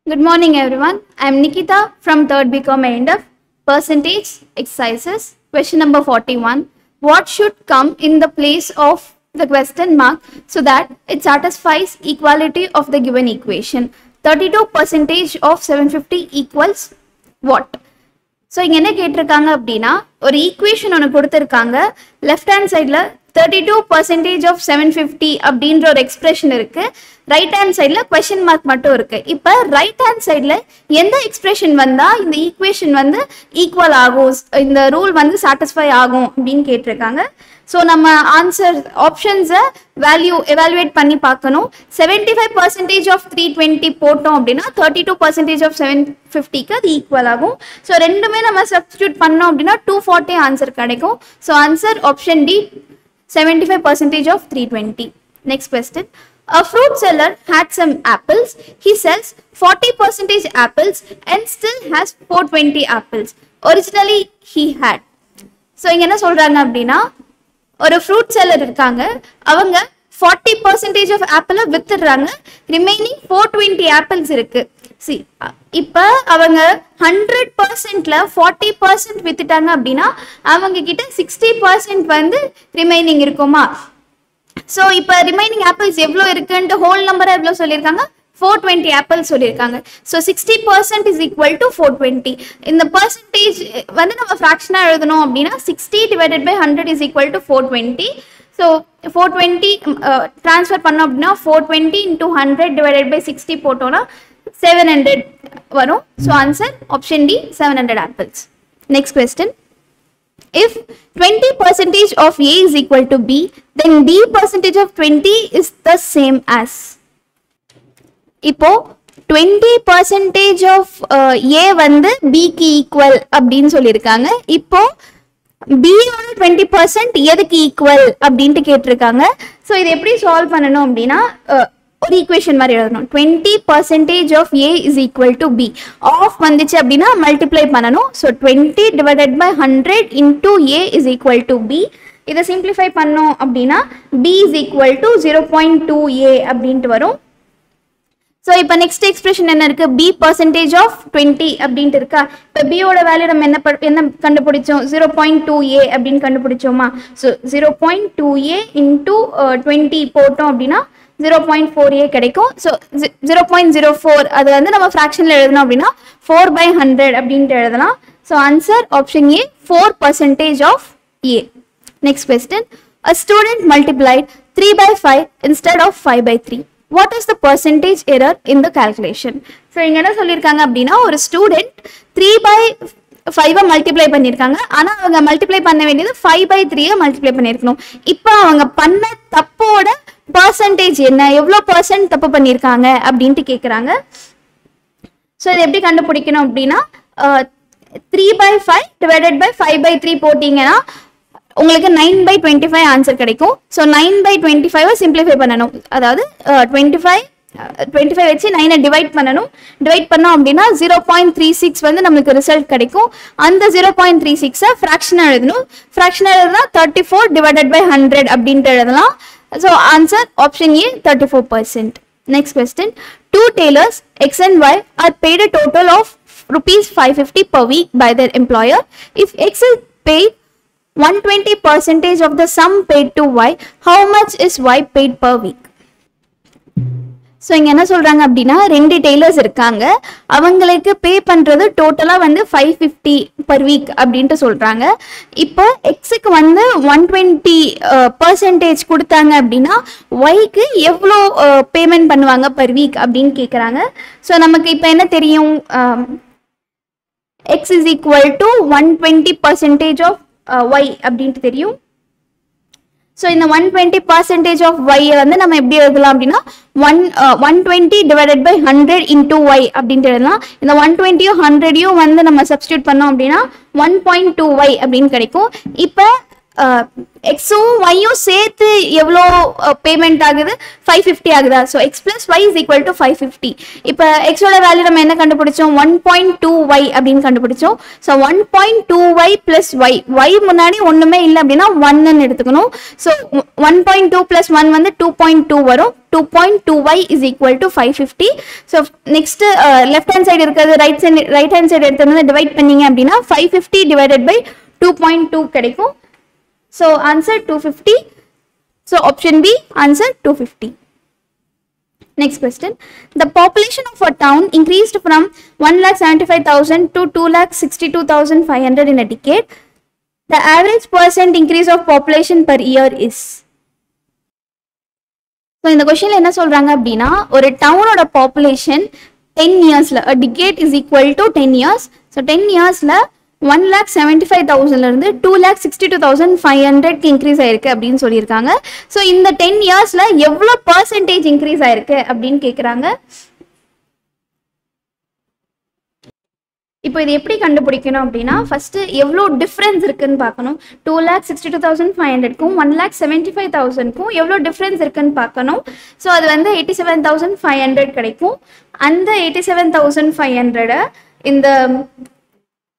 Good morning, everyone. I am Nikita from 3rd BCom end of percentage exercises. Question number 41. What should come in the place of the question mark so that it satisfies equality of the given equation? 32% of 750 equals what? So, இங்க என்ன கேட்டிருக்காங்க அப்படின்னா ஒரு equation ஒன்று கொடுத்துருக்காங்க. Left hand சைடில் 32% of 750 அப்படின்ற ஒரு எக்ஸ்பிரஷன் இருக்கு. ரைட் ஹேண்ட் சைடில் கொஸ்டின் மார்க் மட்டும் இருக்கு. இப்போ ரைட் ஹேண்ட் சைடில் எந்த எக்ஸ்பிரஷன் வந்தா இந்த ஈக்குவேஷன் வந்து ஈக்குவல் ஆகும், இந்த ரூல் வந்து சாட்டிஸ்ஃபை ஆகும் அப்படின்னு கேட்டிருக்காங்க. ஸோ நம்ம ஆன்சர் ஆப்ஷன்ஸை எவாலுவேட் பண்ணி பார்க்கணும். 75% of 320 போட்டோம் அப்படின்னா 32% of 750க்கு அது ஈக்குவல் ஆகும். ஸோ ரெண்டுமே நம்ம சப்ஸ்டியூட் பண்ணோம் அப்படின்னா 240 ஆன்சர் கிடைக்கும். So answer option D 75% of 320. Next question. A fruit seller had some apples. He sells 40% apples and still has 420 apples. Originally he had. So இங்க என்ன சொல்றாங்க அப்படின்னா ஒரு ஃப்ரூட் செல்லர் இருக்காங்க, அவங்க 40% ஆஃப் ஆப்பிளை வித்துடுறாங்க, ரிமைனிங் 420 ஆப்பிள்ஸ் இருக்கு. சி இப்போ அவங்க 100%ல 40% வித்துட்டாங்க அப்படின்னா அவங்க கிட்ட 60% வந்து ரிமைனிங் இருக்குமா? ஸோ இப்போ ரிமைனிங் ஆப்பிள்ஸ் எவ்வளோ இருக்குன்ட்டு ஹோல் நம்பராக எவ்வளோ சொல்லியிருக்காங்க? 420 ஆப்பிள்ஸ் சொல்லியிருக்காங்க. So 60% is equal to 420. இந்த பர்சன்டேஜ் வந்து நம்ம ஃப்ராக்ஷனாக எழுதணும் அப்படின்னா 60 divided by 100 is equal to 420. So 420 transfer பண்ணோம் அப்படின்னா 420 இன்டூ 100 டிவைடட் பை 60 போட்டோம்னா 700 வரும். So answer option D 700 apples. Next question. If 20% of A is equal to B, then B percentage of 20 is the same as. இப்போ 20% of A வந்து B க்கு equal அப்படின்னு சொல்லியிருக்காங்க. இப்போ B ஓட 20% எதுக்கு ஈக்குவல் அப்படின்ட்டு கேட்டிருக்காங்க. ஸோ இது எப்படி சால்வ் பண்ணணும் அப்படின்னா ஒரு ஈக்குவேஷன் மாதிரி எழுதணும். 20% of A is equal to B. Of வந்துச்சு அப்படின்னா மல்டிப்ளை பண்ணணும். So 20 divided by 100 into A is equal to B. இதை சிம்பிளிஃபை பண்ணோம் அப்படின்னா B is equal to 0.2A அப்படின்ட்டு வரும். ஸோ இப்போ நெக்ஸ்ட் எக்ஸ்பிரஷன் என்ன இருக்கு? B percentage of 20 அப்படின்ட்டு இருக்கா. இப்போ பியோட வேல்யூ நம்ம என்ன கண்டுபிடிச்சோம்? 0.2A அப்படின்னு கண்டுபிடிச்சோமா? ஸோ 0.2A இன்டூ 20 போட்டோம் அப்படின்னா 0.4A கிடைக்கும். ஸோ 0.04 அது வந்து நம்ம ஃப்ராக்ஷனில் எழுதணும் அப்படின்னா 4/100 அப்படின்ட்டு எழுதலாம். So answer option A 4% of A. Next question. A student multiplied 3/5 instead of 5/3. What is the percentage error in the calculation? So இங்கே என்ன சொல்லியிருக்காங்க அப்படின்னா ஒரு ஸ்டூடெண்ட் 3/5 மல்டிப்ளை பண்ணியிருக்காங்க, ஆனால் அவங்க மல்டிப்ளை பண்ண வேண்டியது 5/3 மல்டிப்ளை பண்ணியிருக்கணும். இப்போ அவங்க பண்ண தப்போட பர்சன்டேஜ் என்ன, எவ்வளோ பர்சன்ட் தப்பு பண்ணியிருக்காங்க அப்படின்ட்டு கேட்குறாங்க. ஸோ இதை எப்படி கண்டுபிடிக்கணும் அப்படின்னா 3/5 டிவைடட் பை 5/3 போட்டிங்கன்னா உங்களுக்கு 9/25 ஆன்சர் கிடைக்கும். ஸோ 9/25 சிம்பிளிஃபை பண்ணணும். அதாவது 25 வச்சு 9 டிவைட் பண்ணணும். டிவைட் பண்ணோம் அப்படின்னா 0.36 வந்து நம்மளுக்கு ரிசல்ட் கிடைக்கும். அந்த 0.36 ஃப்ராக்ஷனாக எழுதணும். ஃப்ராக்ஷனாக எழுதுனா 34 டிவைடட் பை 100 அப்படின்ட்டு எழுதலாம். So answer option A 34%. Next question. 2 tailors X and Y are paid a total of rupees 550 per week by their employer. If X is paid 120% of the sum paid to Y, how much is Y paid per week? So இங்கே என்ன சொல்கிறாங்க அப்படின்னா 2 tailors இருக்காங்க, அவங்களுக்கு பே பண்ணுறது டோட்டலாக வந்து 550 per week அப்படின்ட்டு சொல்கிறாங்க. இப்போ எக்ஸுக்கு வந்து 120% கொடுத்தாங்க அப்படின்னா ஒய்க்கு எவ்வளோ பேமெண்ட் பண்ணுவாங்க பர் வீக் அப்படின்னு கேட்குறாங்க. ஸோ நமக்கு இப்போ என்ன தெரியும்? X is equal to 120% of Y அப்படின்ட்டு தெரியும். ஸோ இந்த 120% ஆஃப் Y வந்து நம்ம எப்படி எழுதலாம் அப்படின்னா 120 டிவைடட் பை 100 இன்டூ Y அப்படின்ட்டு எழுதலாம். இந்த 120யும் 100யும் வந்து நம்ம சப்ஸ்டியூட் பண்ணோம் அப்படின்னா 1.2Y அப்படின்னு கிடைக்கும். இப்போ எக்ஸும் ஒய்யும் சேர்த்து எவ்வளோ பேமெண்ட் ஆகுது 550 ஆகுதா so X plus Y is equal to 550 இப்போ எக்ஸோட வேல்யூ நம்ம என்ன கண்டுபிடிச்சோம் 1.2y அப்படின்னு கண்டுபிடிச்சோம் so 1.2y plus Y Y முன்னாடி ஒன்றுமே இல்லை அப்படின்னா 1ன்னு எடுத்துக்கணும் ஸோ 1.2 பிளஸ் 1 வந்து 2.2 வரும் 2.2y is equal to 550 so next left hand side இருக்கிறது right hand side எடுத்து டிவைட் பண்ணீங்க அப்படின்னா 550 divided by 2.2 கிடைக்கும் so answer 250 so option B answer 250 next question the population of a town increased from 1,75,000 to 2,62,500 in a decade the average percent increase of population per year is so இந்த क्वेश्चनல என்ன சொல்றாங்க அப்படினா ஒரு டவுனோட population 10 இயர்ஸ்ல a decade is equal to 10 years so 10 இயர்ஸ்ல 1,75,000 ல இருந்து 2,62,500 க்கு இன்க்ரீஸ் ஆயிருக்கு அப்படினு சொல்லிருக்காங்க சோ இந்த 10 இயர்ஸ்ல எவ்வளவு percentage இன்க்ரீஸ் ஆயிருக்கு அப்படினு கேக்குறாங்க இப்போ இது எப்படி கண்டுபிடிக்கணும் அப்படினா ஃபர்ஸ்ட் எவ்வளவு டிஃபரன்ஸ் இருக்குன்னு பார்க்கணும் 2,62,500 க்கும் 1,75,000 க்கும் எவ்வளவு டிஃபரன்ஸ் இருக்குன்னு பார்க்கணும் சோ அது வந்து 87,500 கிடைக்கும் அந்த 87,500 இந்த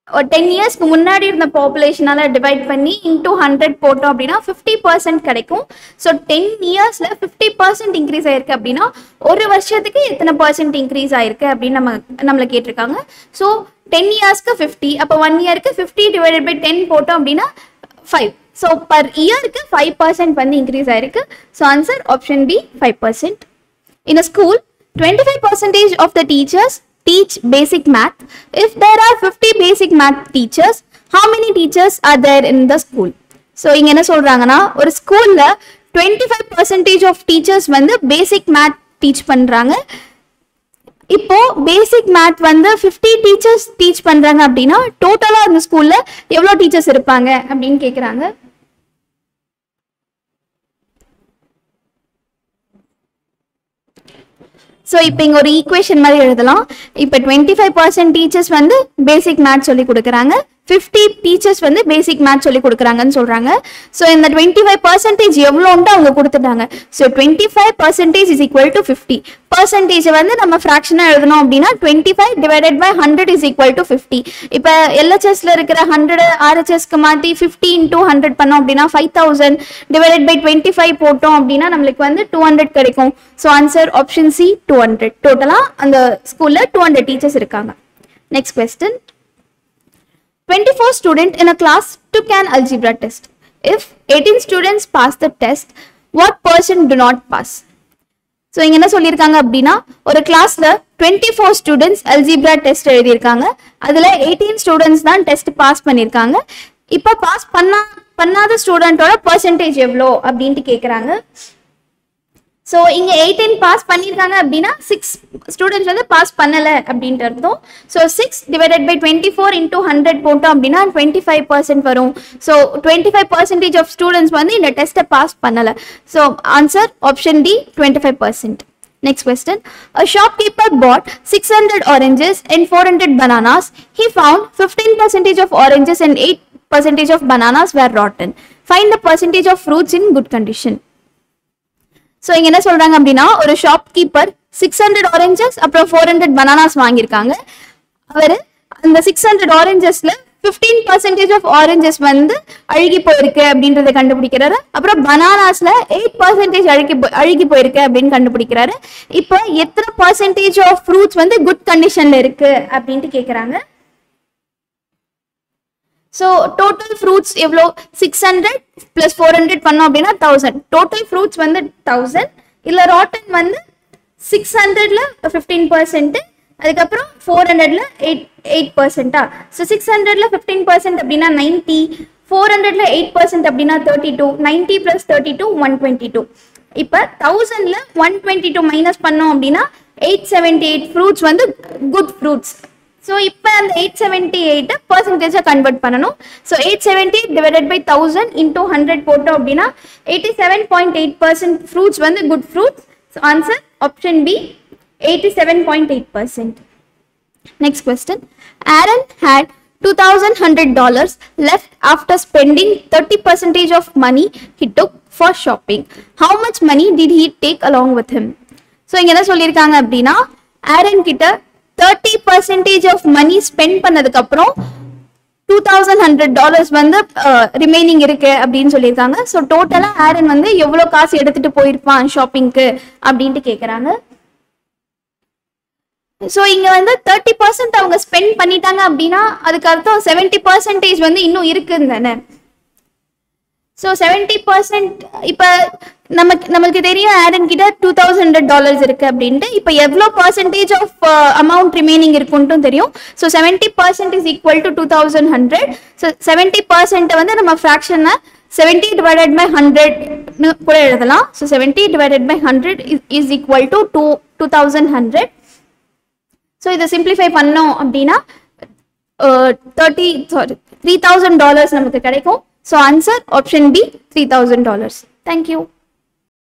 10 இயர்ஸ்க்கு முன்னாடி இருந்த பாப்புலேஷனால டிவைட் பண்ணி இன்டூ 100 போட்டோம் அப்படின்னா 50% கிடைக்கும் ஸோ 10 இயர்ஸ்ல 50% இன்க்ரீஸ் ஆயிருக்கு அப்படின்னா ஒரு வருஷத்துக்கு எத்தனை பர்சன்ட் இன்க்ரீஸ் ஆயிருக்கு அப்படின்னு நம்மளை கேட்டிருக்காங்க ஸோ 10 இயர்ஸ்க்கு 50 அப்போ 1 இயருக்கு 50 டிவைடட் பை 10 போட்டோம் அப்படின்னா 5 ஸோ பர் இயருக்கு 5% வந்து இன்க்ரீஸ் ஆயிருக்கு so answer option B 5%. In a school 25% of the teachers teach basic math. If there are 50 basic math teachers, how many teachers are there in the school? So இங்க என்ன சொல்றாங்கன்னா ஒரு ஸ்கூல்ல 25% of teachers வந்து basic math teach பண்றாங்க இப்போ basic math வந்து 50 teachers teach பண்றாங்க அப்படின்னா டோட்டலா அந்த ஸ்கூல்ல எவ்வளவு டீச்சர்ஸ் இருப்பாங்க அப்படின்னு கேக்குறாங்க So இப்போ இங்க ஒரு ஈக்குவேஷன் மாதிரி எழுதலாம் இப்போ 25% டீச்சர்ஸ் வந்து பேசிக் மேத்ஸ் சொல்லி கொடுக்குறாங்க 50 டீச்சர்ஸ் வந்து பேசிக் மேத்ஸ் சொல்லி கொடுக்குறாங்கன்னு சொல்றாங்க ஸோ இந்த 25% எவ்வளோன்ட்டு அவங்க கொடுத்துட்டாங்க so 25% is equal to 50 percentage வந்து நம்ம ஃப்ராக்ஷனாக எழுதணும் அப்படின்னா 25 divided by 100 is equal to 50 இப்போ எல்ஹெச்எஸ்ல இருக்கிற 100 ஆர்ஹெச்எஸ்க்கு மாற்றி 50 இன்டூ 100 பண்ணோம் அப்படின்னா 5000 டிவைடட் பை 25 போட்டோம் அப்படின்னா நம்மளுக்கு வந்து 200 கிடைக்கும் ஸோ ஆன்சர் ஆப்ஷன் சி 200 டோட்டலாக அந்த ஸ்கூலில் 200 டீச்சர்ஸ் இருக்காங்க. Next question 24 students in a class took an algebra test. If 18 students pass the test, what percent do not pass? So இங்க என்ன சொல்லிருக்காங்க அப்படின்னா ஒரு கிளாஸ்ல 24 students algebra test எழுதியிருக்காங்க அதுல 18 students தான் டெஸ்ட் பாஸ் பண்ணிருக்காங்க இப்போ பாஸ் பண்ணாத ஸ்டூடெண்டோட பெர்சன்டேஜ் எவ்வளோ அப்படின்ட்டு கேக்குறாங்க ஸோ இங்க 18 பாஸ் பண்ணிருக்காங்க அப்படின்னா 6 ஸ்டூடெண்ட்ஸ் வந்து பாஸ் பண்ணல அப்படின்ட்டு அர்த்தம் ஸோ 6 டிவைடட் பை 24 இன்டூ 100 போட்டோம் அப்படின்னா 25% வரும் ஸோ 25% ஆஃப் ஸ்டூடெண்ட்ஸ் வந்து இந்த டெஸ்ட்டை பாஸ் பண்ணல so answer option D 25%. Next question. A shopkeeper bought 600 oranges and 400 bananas. He found 15% of oranges and 8% of bananas were rotten. Find the percentage of fruits in good condition. So இங்க என்ன சொல்றாங்க அப்படின்னா ஒரு shop keeper 600 oranges அப்புறம் 400 bananas வாங்கியிருக்காங்க அவர் அந்த 600 ஆரஞ்சஸ்ல 15% of oranges வந்து அழுகி போயிருக்கு அப்படின்றத கண்டுபிடிக்கிறாரு அப்புறம் பனானாஸ்ல 8% அழுகி போயிருக்கு அப்படின்னு கண்டுபிடிக்கிறாரு இப்போ எத்தனை பர்சன்டேஜ் ஆஃப் ஃப்ரூட்ஸ் வந்து குட் கண்டிஷன்ல இருக்கு அப்படின்ட்டு கேக்குறாங்க ஸோ டோட்டல் ஃப்ரூட்ஸ் எவ்வளோ 600 + 400 பண்ணோம் அப்படின்னா 1000 டோட்டல் ஃப்ரூட்ஸ் வந்து 1000 இல்லை ராட்டன் வந்து 600ல 15% அதுக்கப்புறம் 400ல 8%. ஸோ 600ல 15% அப்படின்னா 90 400ல 8% அப்படின்னா 32 90 + 32 122 இப்போ 1000ல 122 மைனஸ் பண்ணோம் அப்படின்னா 878 ஃப்ரூட்ஸ் வந்து குட் ஃப்ரூட்ஸ் ஸோ இப்போ அந்த 878 பர்சன்டேஜாக கன்வெர்ட் பண்ணணும் ஸோ 870 டிவைடட் பை 1000 இன்டூ 100 போட்டோம் அப்படின்னா 87.8% ஃப்ரூட்ஸ் வந்து good fruits so answer option B 87.8%. Next question. Aaron had $2,100 left after spending 30% of money he took for shopping. How much money did he take along with him? So இங்க என்ன சொல்லியிருக்காங்க அப்படின்னா ஆரன் கிட்ட 30% of money spend பண்ணதுக்கு அப்புறம் $2,100 வந்து remaining இருக்கு அப்படின்னு சொல்லியிருக்காங்க. ஸோ டோட்டலா ஆரன் வந்து எவ்வளவு காசு எடுத்துட்டு போயிருப்பான் ஷாப்பிங்க்கு அப்படின்ட்டு கேட்குறாங்க. ஸோ இங்க வந்து 30% அவங்க ஸ்பெண்ட் பண்ணிட்டாங்க அப்படின்னா அதுக்கு அர்த்தம் 70% வந்து இன்னும் இருக்குன்னு தானே. ஸோ 70% இப்போ நமக்கு தெரியும் ஆரன் கிட்ட $2,100 இருக்கு அப்படின்ட்டு. இப்போ எவ்வளோ பர்சன்டேஜ் ஆஃப் அமௌண்ட் ரிமைனிங் இருக்குன்ட்டும் தெரியும். So 70% is equal to 2,100. So 70% வந்து நம்ம ஃப்ராக்ஷனை 70 divided by 100 கூட எழுதலாம். So 70 divided by 100 is equal to 2,100. So இதை சிம்பிளிஃபை பண்ணோம் அப்படின்னா $3,000 நமக்கு கிடைக்கும். So answer option B $3,000. Thank you.